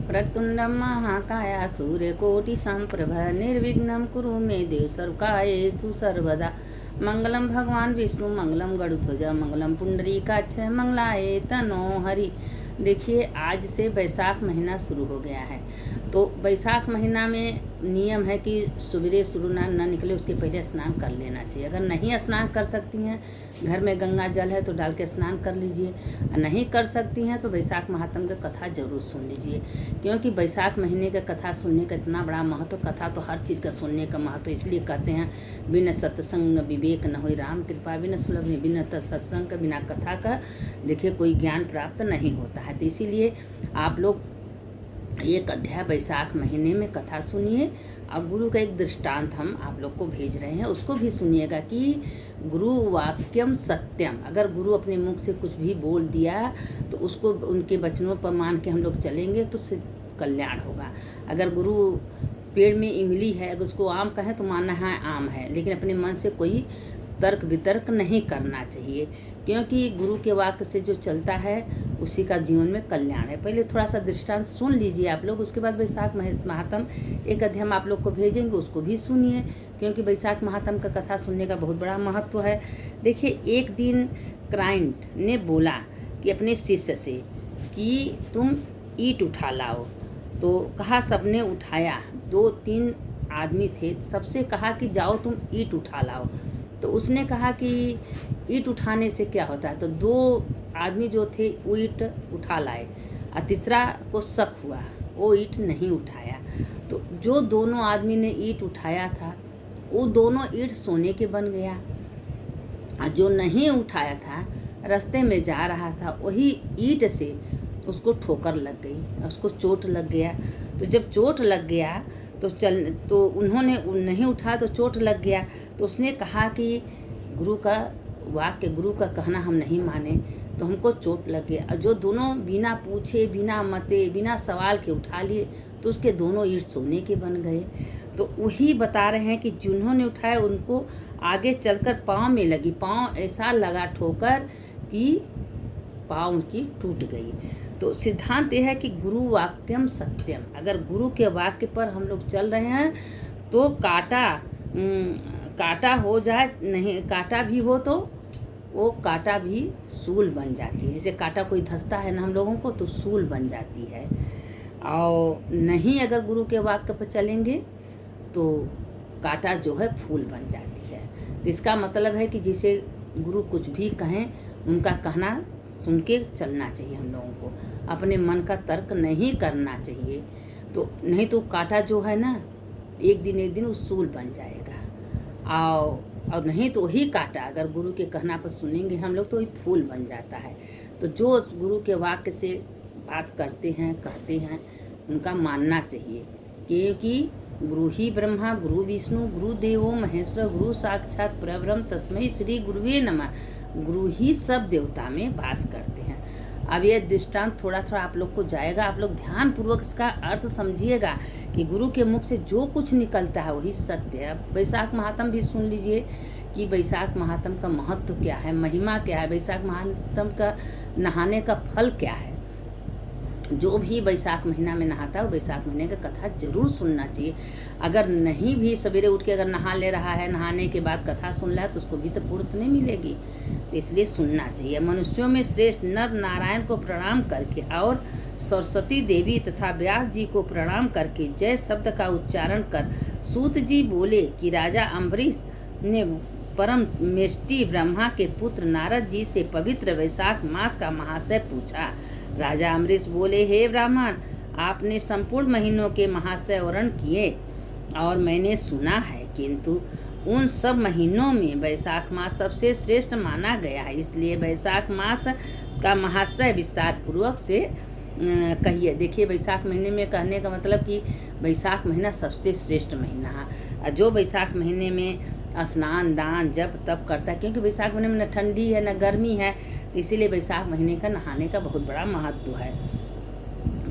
प्रतुंडम महाकाया सूर्यकोटि संप्रभ निर्विघ्नं कुरु मे देव सर्वकार्येषु सर्वदा। मंगलम भगवान विष्णु मंगलम गरुध्वज मंगलम पुंडरीकाक्ष मंगलाय तनो हरि। देखिए, आज से बैसाख महीना शुरू हो गया है। तो बैसाख महीना में नियम है कि सवेरे शुरू ना निकले उसके पहले स्नान कर लेना चाहिए। अगर नहीं स्नान कर सकती हैं, घर में गंगा जल है तो डाल के स्नान कर लीजिए। नहीं कर सकती हैं तो बैसाख महात्म का कथा जरूर सुन लीजिए, क्योंकि बैसाख महीने का कथा सुनने का इतना बड़ा महत्व। कथा तो हर चीज़ का सुनने का महत्व, इसलिए कहते हैं बिन सत्संग विवेक न होई राम कृपा, बिन सुलभ बिन सत्संग बिना कथा का देखिए कोई ज्ञान प्राप्त नहीं होता है। तो इसीलिए आप लोग एक अध्याय बैसाख महीने में कथा सुनिए। और गुरु का एक दृष्टांत हम आप लोग को भेज रहे हैं, उसको भी सुनिएगा कि गुरु वाक्यम सत्यम। अगर गुरु अपने मुख से कुछ भी बोल दिया तो उसको उनके वचनों पर मान के हम लोग चलेंगे तो कल्याण होगा। अगर गुरु पेड़ में इमली है, अगर उसको आम कहें तो मानना है आम है, लेकिन अपने मन से कोई तर्क वितर्क नहीं करना चाहिए, क्योंकि गुरु के वाक्य से जो चलता है उसी का जीवन में कल्याण है। पहले थोड़ा सा दृष्टांत सुन लीजिए आप लोग, उसके बाद बैसाख महात्म एक अध्याय हम आप लोग को भेजेंगे, उसको भी सुनिए, क्योंकि बैसाख महात्म का कथा सुनने का बहुत बड़ा महत्व है। देखिए, एक दिन क्लाइंट ने बोला कि अपने शिष्य से कि तुम ईंट उठा लाओ, तो कहा सबने उठाया। 2-3 आदमी थे, सबसे कहा कि जाओ तुम ईंट उठा लाओ। तो उसने कहा कि ईंट उठाने से क्या होता है। तो 2 आदमी जो थे वो ईंट उठा लाए, और तीसरा को शक हुआ, वो ईंट नहीं उठाया। तो जो दोनों आदमी ने ईंट उठाया था वो दोनों ईंट सोने के बन गया, और जो नहीं उठाया था रास्ते में जा रहा था वही ईंट से उसको ठोकर लग गई, उसको चोट लग गया। तो जब चोट लग गया तो उन्होंने नहीं उठाया तो चोट लग गया। तो उसने कहा कि गुरु का वाक्य, गुरु का कहना हम नहीं माने तो हमको चोट लग गया। और जो दोनों बिना पूछे बिना मते बिना सवाल के उठा लिए तो उसके दोनों ईंट सोने के बन गए। तो वही बता रहे हैं कि जिन्होंने उठाया उनको आगे चलकर पाँव में लगी, पाँव ऐसा लगा ठोकर कि पाँव उनकी टूट गई। तो सिद्धांत यह है कि गुरु वाक्यम सत्यम। अगर गुरु के वाक्य पर हम लोग चल रहे हैं तो कांटा हो जाए, नहीं कांटा भी हो तो वो कांटा भी सूल बन जाती है। जैसे कांटा कोई धंसता है ना हम लोगों को, तो सूल बन जाती है। और नहीं अगर गुरु के वाक्य पर चलेंगे तो कांटा जो है फूल बन जाती है। तो इसका मतलब है कि जिसे गुरु कुछ भी कहें उनका कहना सुन के चलना चाहिए। हम लोगों को अपने मन का तर्क नहीं करना चाहिए, तो नहीं तो कांटा जो है ना एक दिन वो सूल बन जाएगा। और नहीं तो वही कांटा अगर गुरु के कहना पर सुनेंगे हम लोग तो वही फूल बन जाता है। तो जो गुरु के वाक्य से बात करते हैं कहते हैं उनका मानना चाहिए, क्योंकि गुरु ही ब्रह्मा गुरु विष्णु गुरु देवो महेश्वर गुरु साक्षात परब्रह्म तस्मै श्री गुरुवे नमः। गुरु ही सब देवता में वास करते हैं। अब ये दृष्टांत थोड़ा आप लोग को जाएगा, आप लोग ध्यान पूर्वक इसका अर्थ समझिएगा कि गुरु के मुख से जो कुछ निकलता है वही सत्य है। अब बैसाख महात्म भी सुन लीजिए कि बैसाख महात्म का महत्व क्या है, महिमा क्या है, बैसाख महात्म का नहाने का फल क्या है। जो भी बैसाख महीना में नहाता है वो बैसाख महीने का कथा जरूर सुनना चाहिए। अगर नहीं भी सवेरे उठ के अगर नहा ले रहा है, नहाने के बाद कथा सुन रहा है तो उसको भी तो पूर्त नहीं मिलेगी, तो इसलिए सुनना चाहिए। मनुष्यों में श्रेष्ठ नर नारायण को प्रणाम करके और सरस्वती देवी तथा व्यास जी को प्रणाम करके जय शब्द का उच्चारण कर सूत जी बोले कि राजा अम्बरीश ने परम मेष्टि ब्रह्मा के पुत्र नारद जी से पवित्र वैशाख मास का महाशय पूछा। राजा अम्बरीश बोले, हे ब्राह्मण, आपने संपूर्ण महीनों के महाशय वर्णन किए और मैंने सुना है, किंतु उन सब महीनों में वैशाख मास सबसे श्रेष्ठ माना गया है। इसलिए वैशाख मास का महाशय विस्तार पूर्वक से कहिए। देखिए, वैशाख महीने में कहने का मतलब कि वैशाख महीना सबसे श्रेष्ठ महीना है। जो वैशाख महीने में स्नान दान जप तप करता है, क्योंकि वैशाख महीने में न ठंडी है न गर्मी है, तो इसीलिए वैशाख महीने का नहाने का बहुत बड़ा महत्व है।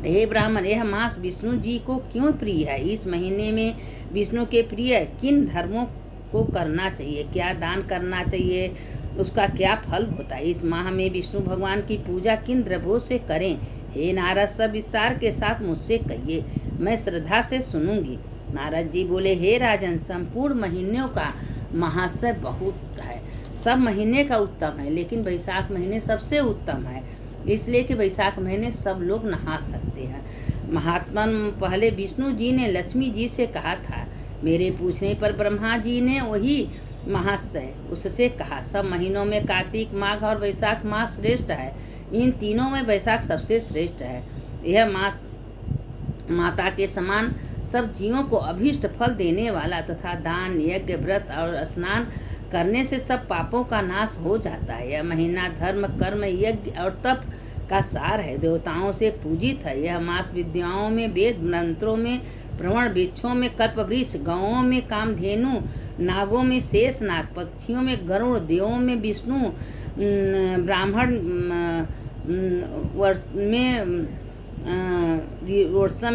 हे ब्राह्मण, यह मास विष्णु जी को क्यों प्रिय है? इस महीने में विष्णु के प्रिय किन धर्मों को करना चाहिए, क्या दान करना चाहिए, उसका क्या फल होता है? इस माह में विष्णु भगवान की पूजा किन द्रव्यों से करें? हे नारद, सब विस्तार के साथ मुझसे कहिए, मैं श्रद्धा से सुनूंगी। नारद जी बोले, हे राजन, संपूर्ण महीनों का महाशय बहुत है, सब महीने का उत्तम है, लेकिन वैशाख महीने सबसे उत्तम है, इसलिए कि वैशाख महीने सब लोग नहा सकते हैं। महात्मा पहले विष्णु जी ने लक्ष्मी जी से कहा था, मेरे पूछने पर ब्रह्मा जी ने वही महाशय उससे कहा, सब महीनों में कार्तिक माघ और वैशाख मास श्रेष्ठ है, इन तीनों में वैशाख सबसे श्रेष्ठ है। यह मास माता के समान सब जीवों को अभीष्ट फल देने वाला तथा दान, यज्ञ, व्रत और स्नान करने से सब पापों का नाश हो जाता है। यह महीना धर्म, कर्म, यज्ञ और तप का सार है, देवताओं से पूजित है। यह मास विद्याओं में, वेद मंत्रों में, प्रवण वृक्षों में कल्पवृक्ष, गौओं में कामधेनु, नागों में शेषनाग, पक्षियों में गरुड़, देवों में विष्णु, ब्राह्मण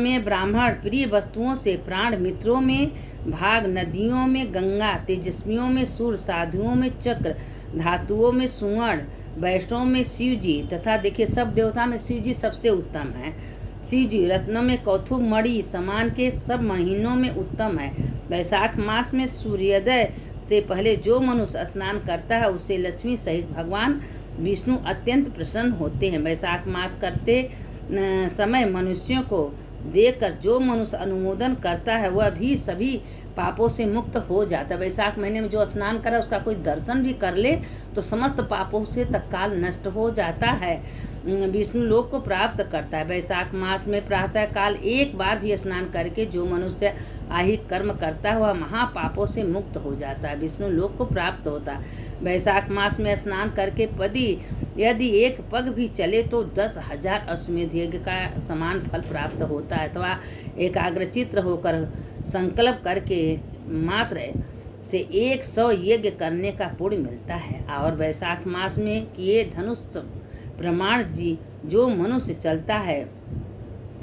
में ब्राह्मण, प्रिय वस्तुओं से प्राण, मित्रों में भाग, नदियों में गंगा, तेजस्वियों में सूर्य, साधुओं में चक्र, धातुओं में सुवर्ण, वैष्णव में शिव जी तथा देखिए सब देवता में शिव जी सबसे उत्तम है। शिव जी रत्नों में कौथुब, मणि समान के सब महीनों में उत्तम है। वैशाख मास में सूर्योदय से पहले जो मनुष्य स्नान करता है उससे लक्ष्मी सहित भगवान विष्णु अत्यंत प्रसन्न होते हैं। वैशाख मास करते समय मनुष्यों को देखकर जो मनुष्य अनुमोदन करता है वह भी सभी पापों से मुक्त हो जाता है। वैशाख महीने में जो स्नान करे उसका कोई दर्शन भी कर ले तो समस्त पापों से तत्काल नष्ट हो जाता है, विष्णु लोक को प्राप्त करता है। वैशाख मास में प्रातः काल एक बार भी स्नान करके जो मनुष्य आहिक कर्म करता है वह महापापों से मुक्त हो जाता है, विष्णु लोक को प्राप्त होता है। वैशाख मास में स्नान करके यदि एक पग भी चले तो 10,000 अश्वमेध यज्ञ का समान फल प्राप्त होता है, अथवा एकाग्रचित्त होकर संकल्प करके मात्र से 100 यज्ञ करने का पुण्य मिलता है। और वैशाख मास में किए धनुष प्रमाण जी जो मनुष्य चलता है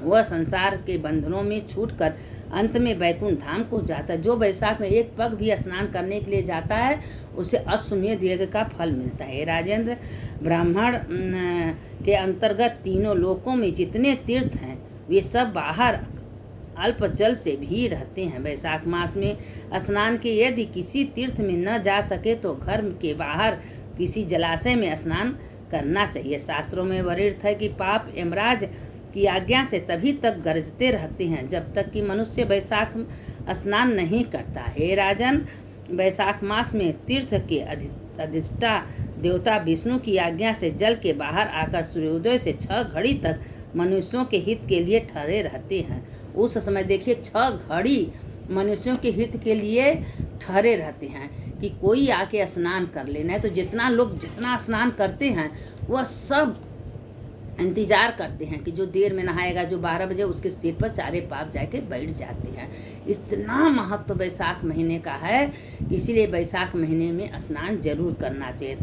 वह संसार के बंधनों में छूटकर अंत में वैकुंठ धाम को जाता है। जो वैशाख में एक पग भी स्नान करने के लिए जाता है उसे अश्वमेध यज्ञ का फल मिलता है। राजेंद्र, ब्राह्मण के अंतर्गत तीनों लोकों में जितने तीर्थ हैं वे सब बाहर अल्प जल से भी रहते हैं। वैशाख मास में स्नान के यदि किसी तीर्थ में न जा सके तो घर के बाहर किसी जलाशय में स्नान करना चाहिए। शास्त्रों में वर्णित है कि पाप यमराज की आज्ञा से तभी तक गरजते रहते हैं जब तक कि मनुष्य वैशाख स्नान नहीं करता। हे राजन, वैशाख मास में तीर्थ के अधिष्ठा देवता विष्णु की आज्ञा से जल के बाहर आकर सूर्योदय से 6 घड़ी तक मनुष्यों के हित के लिए ठहरे रहते हैं। उस समय देखिए 6 घड़ी मनुष्यों के हित के लिए ठहरे रहते हैं कि कोई आके स्नान कर लेना है। तो जितना लोग जितना स्नान करते हैं वह सब इंतजार करते हैं कि जो देर में नहाएगा, जो 12 बजे उसके सिर पर सारे पाप जाके बैठ जाते हैं। इतना महत्व वैशाख महीने का है, इसीलिए वैशाख महीने में स्नान जरूर करना चाहिए।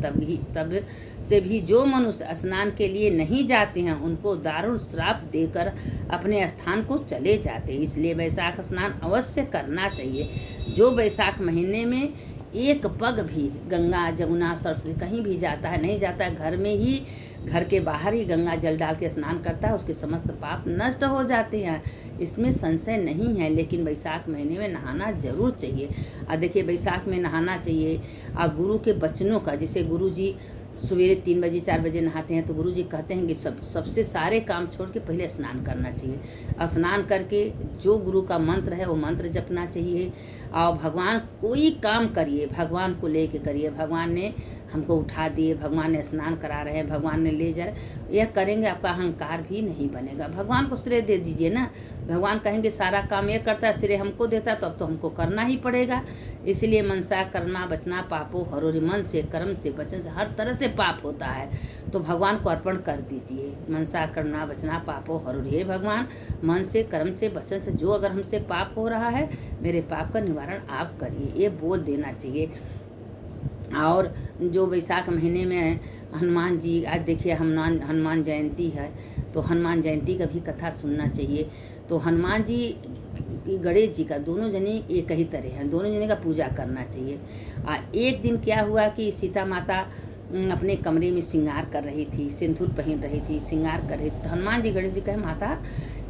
तब से भी जो मनुष्य स्नान के लिए नहीं जाते हैं उनको दारुण श्राप देकर अपने स्थान को चले जाते हैं। इसलिए वैशाख स्नान अवश्य करना चाहिए। जो वैशाख महीने में एक पग भी गंगा, जमुना, सरस्वती कहीं भी जाता है, नहीं जाता है, घर में ही घर के बाहर ही गंगा जल डाल के स्नान करता है, उसके समस्त पाप नष्ट हो जाते हैं, इसमें संशय नहीं है। लेकिन वैशाख महीने में नहाना जरूर चाहिए। और देखिए वैशाख में नहाना चाहिए और गुरु के वचनों का, जैसे गुरु जी सवेरे 3 बजे 4 बजे नहाते हैं तो गुरु जी कहते हैं कि सबसे सारे काम छोड़ के पहले स्नान करना चाहिए। स्नान करके जो गुरु का मंत्र है वो मंत्र जपना चाहिए। और भगवान कोई काम करिए भगवान को लेके करिए। भगवान ने हमको उठा दिए, भगवान ने स्नान करा रहे हैं, भगवान ने ले जा रहे, यह करेंगे आपका अहंकार भी नहीं बनेगा। भगवान को श्रेय दे दीजिए ना। भगवान कहेंगे सारा काम ये करता है, श्रेय हमको देता है, तो अब तो हमको करना ही पड़ेगा। इसलिए मनसा करना बचना पापो हरोरि, मन से कर्म से वचन से हर तरह से पाप होता है, तो भगवान को अर्पण कर दीजिए। मनसा करना बचना पापो हरोरि, हे भगवान मन से कर्म से वचन से जो अगर हमसे पाप हो रहा है मेरे पाप का निवारण आप करिए, ये बोल देना चाहिए। और जो वैशाख महीने में हनुमान जी, आज देखिए हनुमान जयंती है, तो हनुमान जयंती का भी कथा सुनना चाहिए। तो हनुमान जी की गणेश जी का दोनों जने एक ही तरह हैं, दोनों जने का पूजा करना चाहिए। एक दिन क्या हुआ कि सीता माता अपने कमरे में श्रृंगार कर रही थी, सिंदूर पहन रही थी, श्रृंगार कर रही थी। तो हनुमान जी गणेश जी कहे माता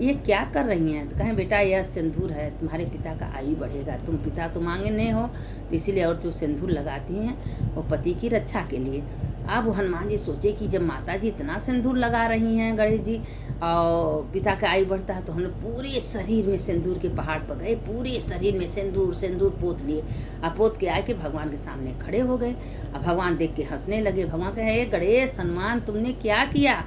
ये क्या कर रही हैं? तो कहें बेटा यह सिंदूर है, तुम्हारे पिता का आयु बढ़ेगा, तुम पिता तो मांगे नहीं हो तो इसीलिए, और जो सिंदूर लगाती हैं वो पति की रक्षा के लिए। अब हनुमान जी सोचे कि जब माता जी इतना सिंदूर लगा रही हैं गणेश जी और पिता का आयु बढ़ता है, तो हम लोग पूरे शरीर में सिंदूर के पहाड़ पर गए, पूरे शरीर में सिंदूर पोत लिए। अब पोत के आके भगवान के सामने खड़े हो गए। अब भगवान देख के हंसने लगे। भगवान कहे गणेश हनुमान तुमने क्या किया?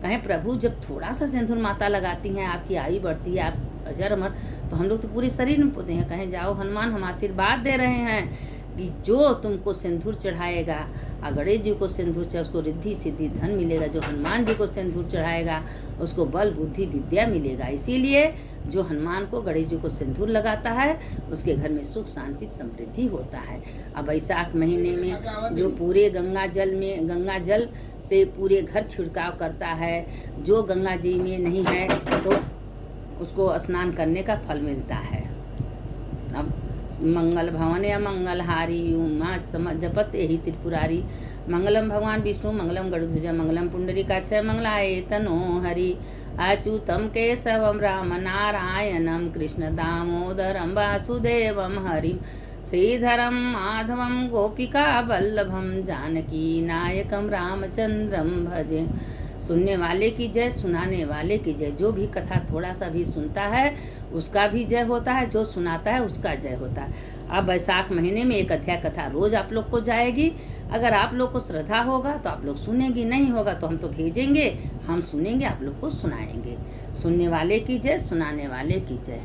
कहें प्रभु जब थोड़ा सा सिंदूर माता लगाती हैं आपकी आयु बढ़ती है, आप अजर अमर, तो हम लोग तो पूरे शरीर में पोते हैं। कहें जाओ हनुमान हम आशीर्वाद दे रहे हैं कि जो तुमको सिंदूर चढ़ाएगा, गणेश जी को सिंदूर चढ़ा उसको रिद्धि सिद्धि धन मिलेगा, जो हनुमान जी को सिंदूर चढ़ाएगा उसको बल बुद्धि विद्या मिलेगा। इसीलिए जो हनुमान को गणेश जी को सिंदूर लगाता है उसके घर में सुख शांति समृद्धि होता है। अब वैशाख महीने में जो पूरे गंगा जल से पूरे घर छिड़काव करता है, जो गंगा जी में नहीं है तो उसको स्नान करने का फल मिलता है। अब मंगल भवन या मंगलहारी उमा जपत यही त्रिपुरारी, मंगलम भगवान विष्णु मंगलम गरुध्वज मंगलम पुंडरीकाक्ष मंगलाय तनो हरि, अच्युतम केशवम राम नारायणम कृष्ण दामोदरम वासुदेवम हरिम, श्रीधरम माधवम गोपिका वल्लभम जानकी नायकम रामचंद्रम भजे। सुनने वाले की जय, सुनाने वाले की जय। जो भी कथा थोड़ा सा भी सुनता है उसका भी जय होता है, जो सुनाता है उसका जय होता है। अब वैशाख महीने में एक अध्याय कथा रोज आप लोग को जाएगी। अगर आप लोग को श्रद्धा होगा तो आप लोग सुनेंगे, नहीं होगा तो हम तो भेजेंगे, हम सुनेंगे, आप लोग को सुनाएंगे। सुनने वाले की जय, सुनाने वाले की जय।